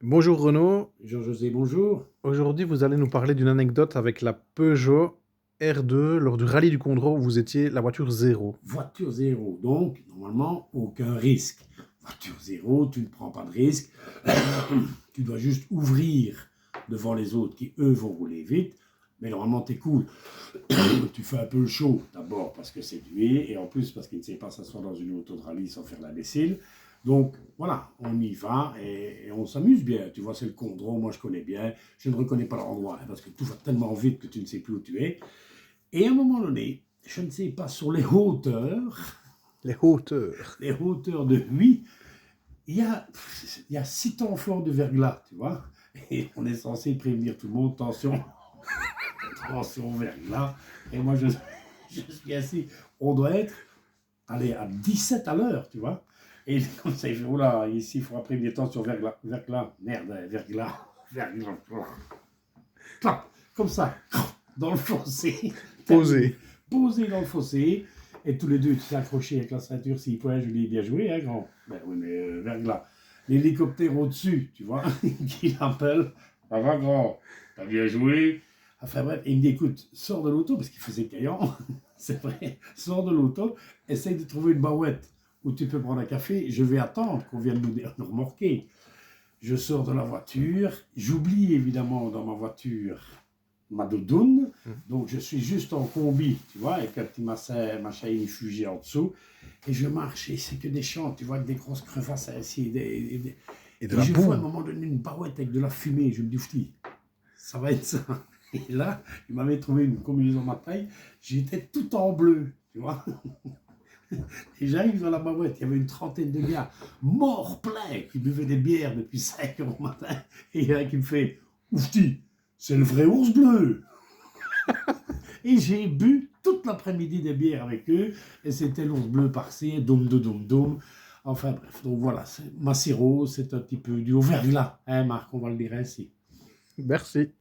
Bonjour Renaud, Jean-José, bonjour. aujourd'hui vous allez nous parler d'une anecdote avec la Peugeot R2 lors du rallye du Condro où vous étiez la voiture zéro. Voiture zéro, donc normalement aucun risque. Voiture zéro, tu ne prends pas de risque. Tu dois juste ouvrir devant les autres qui, eux, vont rouler vite. Mais normalement, t'es cool. Tu fais un peu le show, d'abord parce que c'est dué, et en plus parce qu'il ne sait pas s'asseoir dans une auto de rallye sans faire l'imbécile. Donc voilà, on y va et on s'amuse bien. Tu vois, c'est le Condro, moi je connais bien. Je ne reconnais pas l'endroit parce que tout va tellement vite que tu ne sais plus où tu es. Et à un moment donné, je ne sais pas, sur Les hauteurs. les hauteurs de 8, il y a 6 temps forts de verglas, tu vois. Et on est censé prévenir tout le monde, attention, attention verglas. Et moi, je suis assis, on doit être, allez, à 17 à l'heure, tu vois. Et comme ça, il fait, oula, ici, il faudra prévenir, attention verglas, verglas, merde, verglas, verglas. Clap, comme ça, dans le fossé, terminé. Posé. Posé dans le fossé, et tous les deux, tu t'es accrochés avec la ceinture 6 points, je lui ai bien joué, hein, grand. Ben oui, mais verglas. L'hélicoptère au-dessus, tu vois, qui l'appelle. Ça va, grand, t'as bien joué. Enfin bref, il me dit, écoute, sors de l'auto, parce qu'il faisait caillant, c'est vrai, sors de l'auto, essaye de trouver une barouette où tu peux prendre un café, je vais attendre qu'on vienne nous remorquer. Je sors de la voiture, j'oublie évidemment dans ma voiture ma doudoune, donc je suis juste en combi, tu vois, avec un petit machin infugié en dessous, et je marche, et c'est que des champs, tu vois, avec des grosses crevasses ainsi, Et de et la je vois à un boue. moment donné une barouette avec de la fumée, je me dis, fouti, ça va être ça. Et là, il m'avait trouvé une combinaison de ma taille, j'étais tout en bleu, tu vois. Et j'arrive dans la barouette, il y avait une trentaine de gars, morts pleins, qui buvaient des bières depuis 5 heures au matin. Et il y en a qui me fait, oufti, c'est le vrai ours bleu. Et j'ai bu toute l'après-midi des bières avec eux, et c'était l'ours bleu par-ci, doum, doum, doum, doum. Enfin bref, donc voilà, ma sirop, c'est un petit peu du haut verglas, hein Marc, on va le dire ainsi. Merci.